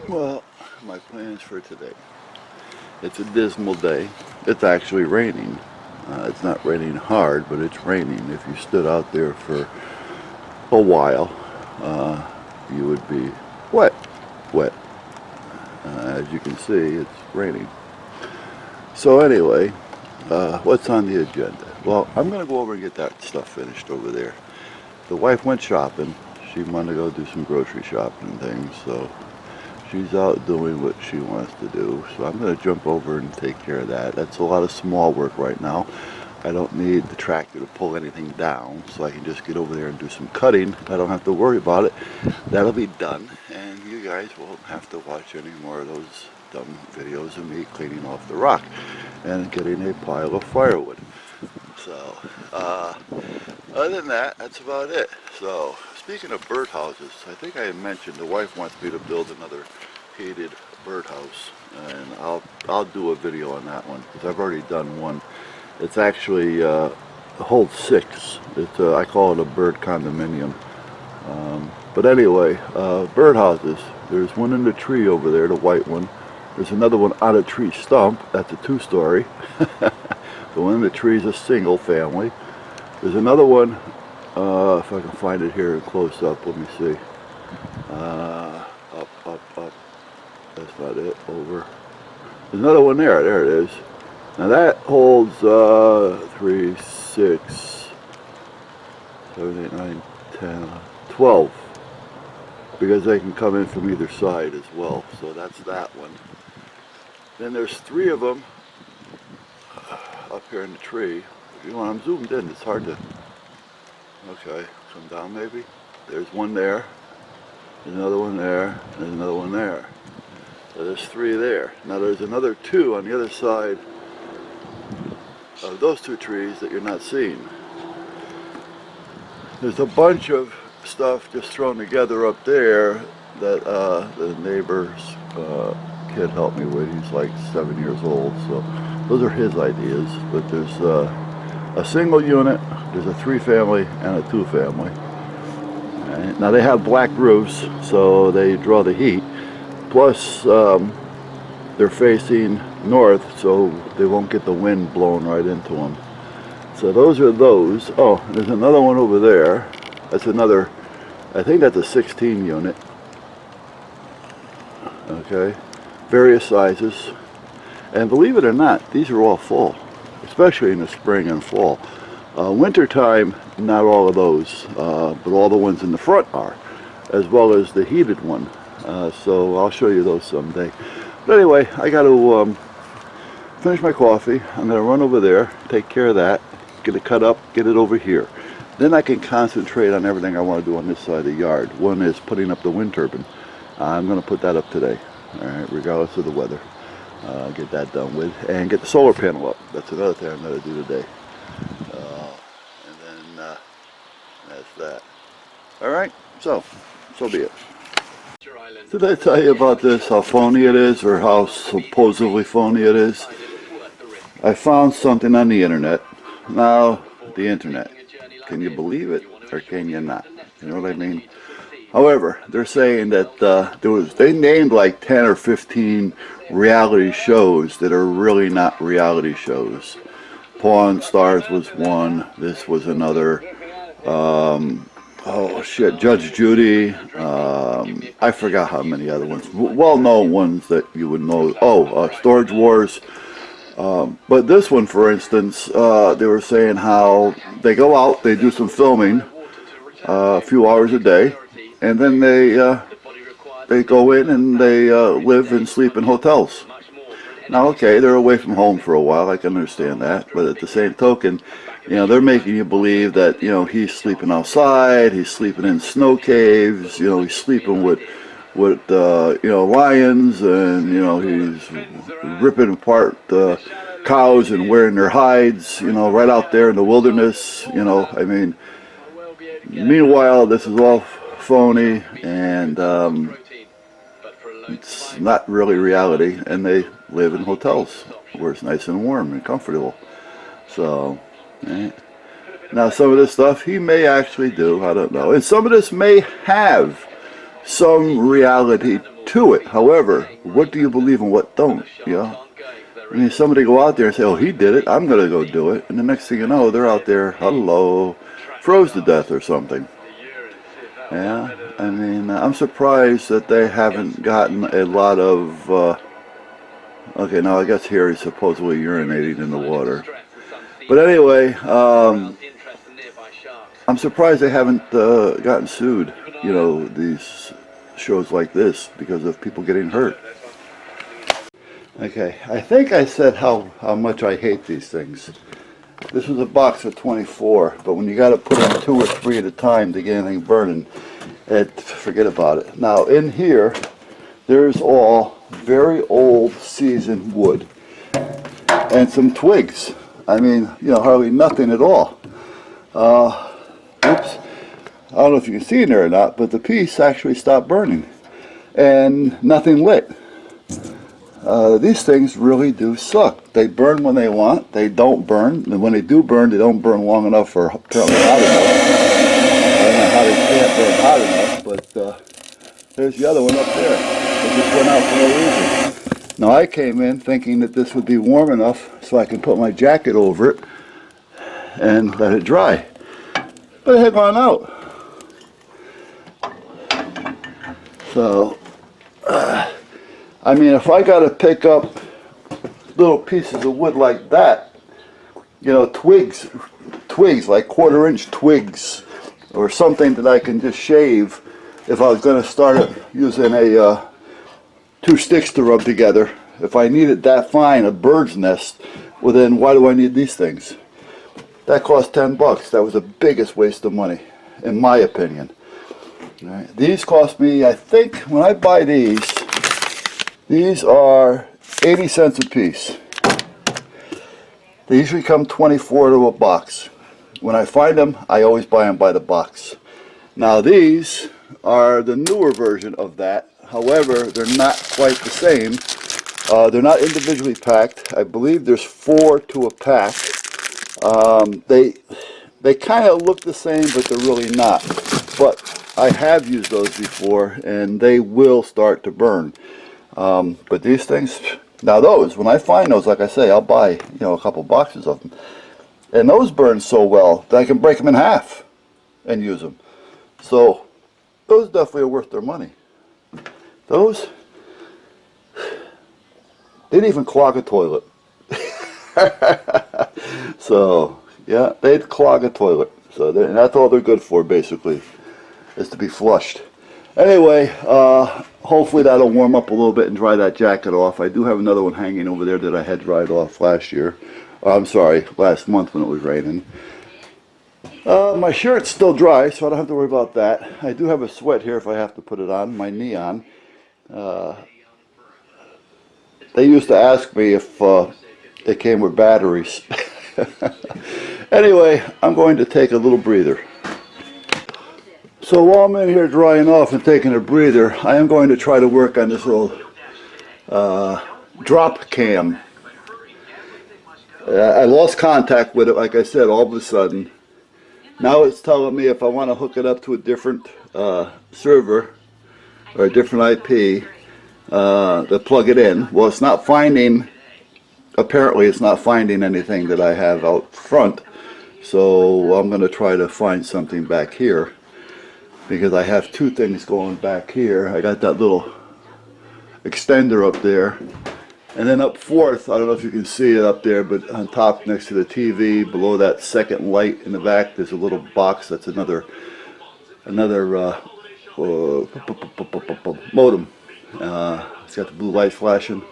Well, my plans for today. It's a dismal day. It's actually raining. It's not raining hard, but it's raining. If you stood out there for a while, you would be wet. Wet. As you can see, it's raining. So anyway, what's on the agenda? Well, I'm going to go over and get that stuff finished over there. The wife went shopping. She wanted to go do some grocery shopping and things, so she's out doing what she wants to do. So I'm going to jump over and take care of that. That's a lot of small work right now. I don't need the tractor to pull anything down, so I can just get over there and do some cutting. I don't have to worry about it. That'll be done, and you guys won't have to watch any more of those dumb videos of me cleaning off the rock and getting a pile of firewood. So, other than that, that's about it. So, speaking of birdhouses, I think I had mentioned the wife wants me to build another heated birdhouse, and I'll do a video on that one because I've already done one. It's actually holds 6. It's I call it a bird condominium. But anyway, birdhouses. There's one in the tree over there, the white one. There's another one on a tree stump. That's a 2-story. The one in the tree is a single family. There's another one, if I can find it here close up, let me see. Up. That's not it, over. There's another one there it is. Now that holds 3, 6, 7, 8, 9, 10, 12. Because they can come in from either side as well. So that's that one. Then there's 3 of them up here in the tree. You know, I'm zoomed in, it's hard to... Okay, come down maybe. There's one there. There's another one there. There's another one there. So there's 3 there. Now there's another 2 on the other side of those 2 trees that you're not seeing. There's a bunch of stuff just thrown together up there that the neighbor's kid helped me with. He's like 7 years old, so those are his ideas. But there's a single unit, there's a 3-family, and a 2-family. Right. Now they have black roofs, so they draw the heat. Plus, they're facing north, so they won't get the wind blowing right into them. So those are those. Oh, there's another one over there. That's another, I think that's a 16 unit. Okay, various sizes. And believe it or not, these are all full, especially in the spring and fall. Winter time, not all of those, but all the ones in the front are, as well as the heated one. So I'll show you those someday. But anyway, I got to finish my coffee. I'm going to run over there, take care of that, get it cut up, get it over here. Then I can concentrate on everything I want to do on this side of the yard. One is putting up the wind turbine. I'm going to put that up today, all right, regardless of the weather. Get that done with, and get the solar panel up. That's another thing I'm going to do today. And then that's that. All right, so be it. Did I tell you about this, how phony it is, or how supposedly phony it is? I found something on the internet. Now, the internet. Can you believe it, or can you not? You know what I mean? However, they're saying that they named like 10 or 15 reality shows that are really not reality shows. Pawn Stars was one. This was another. Oh shit, Judge Judy. I forgot how many other ones. Well-known ones that you would know. Oh, Storage Wars. But this one, for instance, they were saying how they go out, they do some filming, a few hours a day, and then they go in and they live and sleep in hotels. Now, okay, they're away from home for a while. I can understand that, but at the same token, you know, they're making you believe that, you know, he's sleeping outside, he's sleeping in snow caves, you know, he's sleeping with you know, lions, and, you know, he's ripping apart the cows and wearing their hides, you know, right out there in the wilderness, you know. I mean, meanwhile, this is all phony, and it's not really reality, and they live in hotels where it's nice and warm and comfortable. So, now some of this stuff he may actually do, I don't know, and some of this may have some reality to it. However, what do you believe and what don't? You know, I mean, somebody go out there and say, "Oh, he did it. I'm gonna go do it," and the next thing you know, they're out there, hello, froze to death or something. Yeah, I mean, I'm surprised that they haven't gotten a lot of. Okay, now I guess here he's supposedly urinating in the water. But anyway, I'm surprised they haven't gotten sued. You know, these shows like this because of people getting hurt. Okay, I think I said how much I hate these things. This was a box of 24, but when you got to put in 2 or 3 at a time to get anything burning, forget about it. Now in here, there's all very old seasoned wood and some twigs. I mean, you know, hardly nothing at all. Oops. I don't know if you can see in there or not, but the piece actually stopped burning and nothing lit. These things really do suck. They burn when they want. They don't burn. And when they do burn, they don't burn long enough or apparently hot enough. I don't know how they can't burn hot enough, but there's the other one up there. It just went out for no reason. Now I came in thinking that this would be warm enough so I can put my jacket over it and let it dry. But it had gone out. So, I mean, if I got to pick up little pieces of wood like that, you know, twigs like 1/4-inch twigs, or something that I can just shave if I was going to start using a 2 sticks to rub together. If I need it that fine, a bird's nest, well then why do I need these things? That cost $10. That was the biggest waste of money, in my opinion. All right. These cost me, I think, when I buy these are 80 cents a piece. They usually come 24 to a box. When I find them, I always buy them by the box. Now these are the newer version of that. However, they're not quite the same. They're not individually packed. I believe there's 4 to a pack. They kind of look the same, but they're really not. But I have used those before, and they will start to burn. But these things, now those, when I find those, like I say, I'll buy, you know, a couple boxes of them. And those burn so well that I can break them in half and use them. So those definitely are worth their money. Those didn't even clog a toilet. So yeah, they'd clog a toilet. So and that's all they're good for, basically, is to be flushed. Anyway, hopefully that'll warm up a little bit and dry that jacket off. I do have another one hanging over there that I had dried off last year. I'm sorry, last month when it was raining. My shirt's still dry, so I don't have to worry about that. I do have a sweat here if I have to put it on, my neon. They used to ask me if it came with batteries. Anyway, I'm going to take a little breather. So while I'm in here drying off and taking a breather, I am going to try to work on this little drop cam. I lost contact with it, like I said, all of a sudden. Now it's telling me if I want to hook it up to a different server or a different IP to plug it in. Well, it's not finding, apparently it's not finding anything that I have out front. So I'm going to try to find something back here, because I have 2 things going back here. I got that little extender up there, and then up fourth, I don't know if you can see it up there, but on top next to the TV, below that second light in the back, there's a little box that's another modem. It's got the blue light flashing,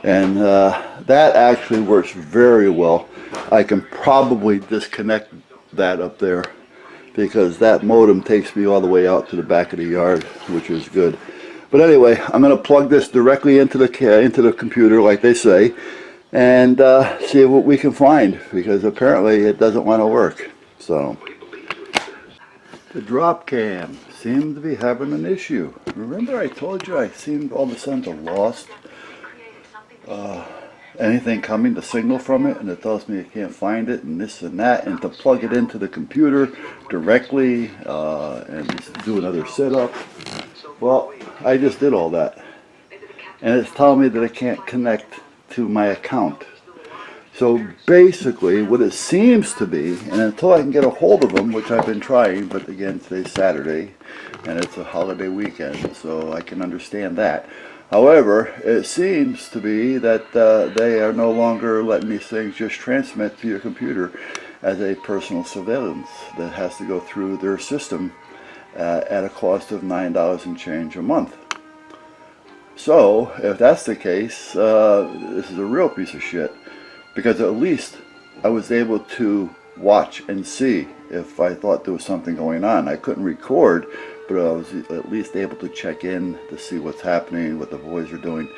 and that actually works very well. I can probably disconnect that up there, because that modem takes me all the way out to the back of the yard, which is good. But anyway, I'm going to plug this directly into the computer, like they say, and see what we can find, because apparently it doesn't want to work. So the drop cam seemed to be having an issue. Remember I told you I seemed all of a sudden to lost anything coming, the signal from it, and it tells me I can't find it, and this and that, and to plug it into the computer directly and do another setup. Well, I just did all that. And it's telling me that I can't connect to my account. So basically, what it seems to be, and until I can get a hold of them, which I've been trying, but again, today's Saturday, and it's a holiday weekend, so I can understand that. However, it seems to be that they are no longer letting these things just transmit to your computer as a personal surveillance that has to go through their system at a cost of $9 and change a month. So, if that's the case, this is a real piece of shit, because at least I was able to watch and see if I thought there was something going on. I couldn't record, but I was at least able to check in to see what's happening, what the boys are doing.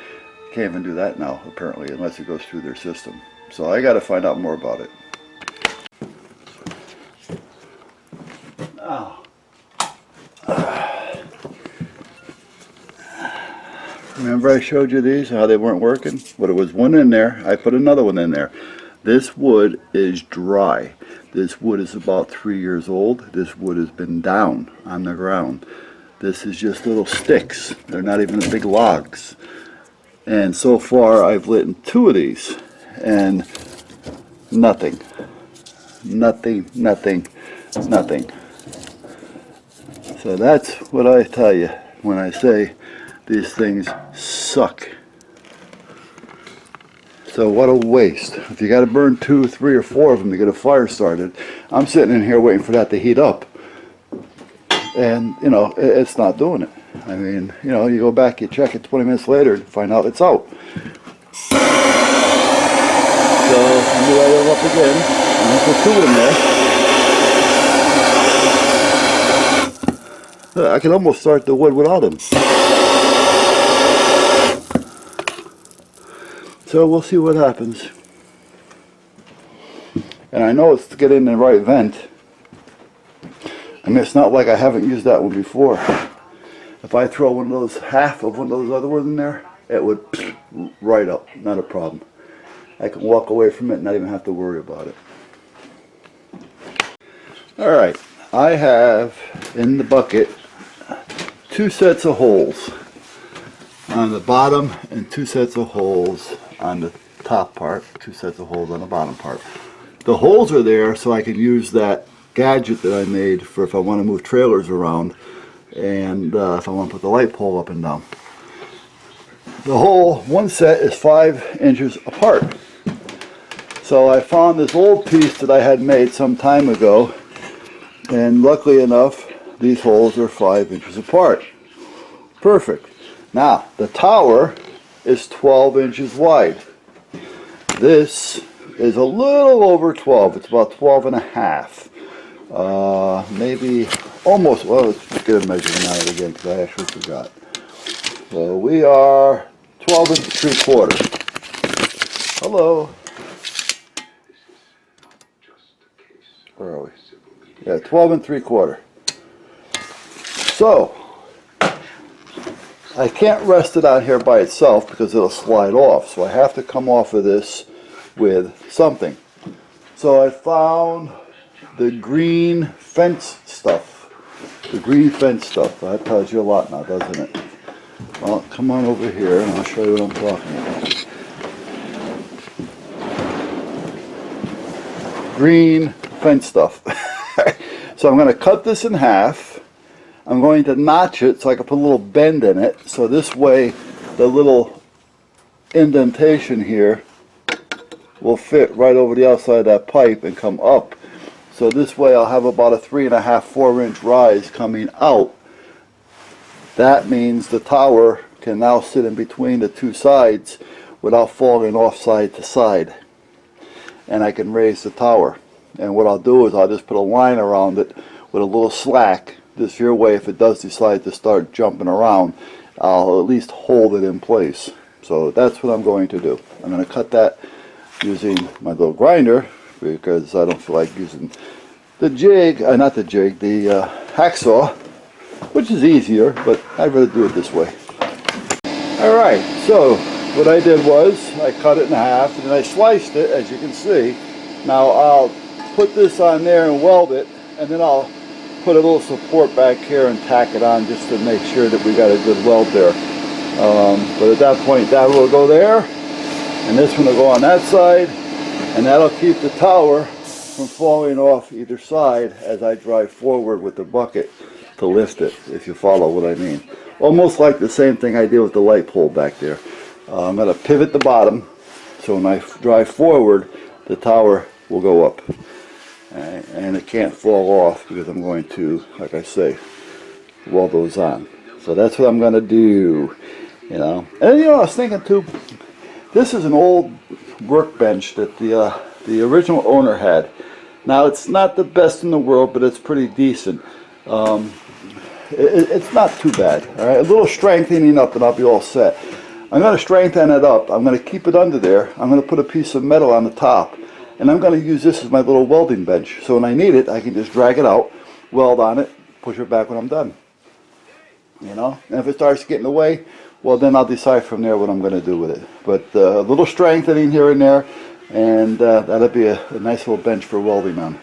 Can't even do that now, apparently, unless it goes through their system. So I got to find out more about it. Oh. Remember I showed you these, how they weren't working? But it was one in there. I put another one in there. This wood is dry. This wood is about 3 years old. This wood has been down on the ground. This is just little sticks. They're not even the big logs. And so far I've lit 2 of these and nothing. Nothing, nothing, nothing. So that's what I tell you when I say these things suck. So what a waste. If you got to burn 2, 3, or 4 of them to get a fire started, I'm sitting in here waiting for that to heat up. And, you know, it's not doing it. I mean, you know, you go back, you check it 20 minutes later and find out it's out. So, let me light it up again. And put 2 in there. I can almost start the wood without them. So we'll see what happens. And I know it's getting the right vent. I mean, it's not like I haven't used that one before. If I throw one of those, half of one of those other ones in there, it would right up, not a problem. I can walk away from it and not even have to worry about it. Alright, I have in the bucket 2 sets of holes on the bottom and 2 sets of holes on the top part, 2 sets of holes on the bottom part. The holes are there so I can use that gadget that I made for if I want to move trailers around and if I want to put the light pole up and down. The hole, one set is 5 inches apart. So I found this old piece that I had made some time ago, and luckily enough these holes are 5 inches apart. Perfect. Now the tower is 12 inches wide. This is a little over 12. It's about 12 and a half. Maybe almost, well, let's get a measurement on it again because I actually forgot. So we are 12 and 3/4. Hello. Where are we? Yeah, 12 and 3/4. So I can't rest it on here by itself because it'll slide off. So I have to come off of this with something. So I found the green fence stuff. The green fence stuff. That tells you a lot now, doesn't it? Well, come on over here and I'll show you what I'm talking about. Green fence stuff. So I'm going to cut this in half. I'm going to notch it so I can put a little bend in it. So this way the little indentation here will fit right over the outside of that pipe and come up. So this way I'll have about a 3.5, 4-inch rise coming out. That means the tower can now sit in between the 2 sides without falling off side to side. And I can raise the tower. And what I'll do is I'll just put a line around it with a little slack. This your way, if it does decide to start jumping around, I'll at least hold it in place. So that's what I'm going to do. I'm going to cut that using my little grinder because I don't feel like using the jig, not the jig, the hacksaw, which is easier, but I'd rather do it this way. Alright, so what I did was I cut it in half and then I sliced it, as you can see. Now I'll put this on there and weld it, and then I'll put a little support back here and tack it on just to make sure that we got a good weld there. But at that point, that will go there, and this one will go on that side, and that'll keep the tower from falling off either side as I drive forward with the bucket to lift it, if you follow what I mean. Almost like the same thing I did with the light pole back there. I'm going to pivot the bottom, so when I drive forward, the tower will go up. And it can't fall off because I'm going to, like I say, weld those on. So that's what I'm going to do, you know. And you know, I was thinking too, this is an old workbench that the original owner had. Now it's not the best in the world, but it's pretty decent. It's not too bad. All right, a little strengthening up and I'll be all set. I'm going to strengthen it up. I'm going to keep it under there. I'm going to put a piece of metal on the top. And I'm going to use this as my little welding bench. So when I need it, I can just drag it out, weld on it, push it back when I'm done. You know? And if it starts getting away, well then I'll decide from there what I'm going to do with it. But a little strengthening here and there, and that'll be a nice little bench for welding on.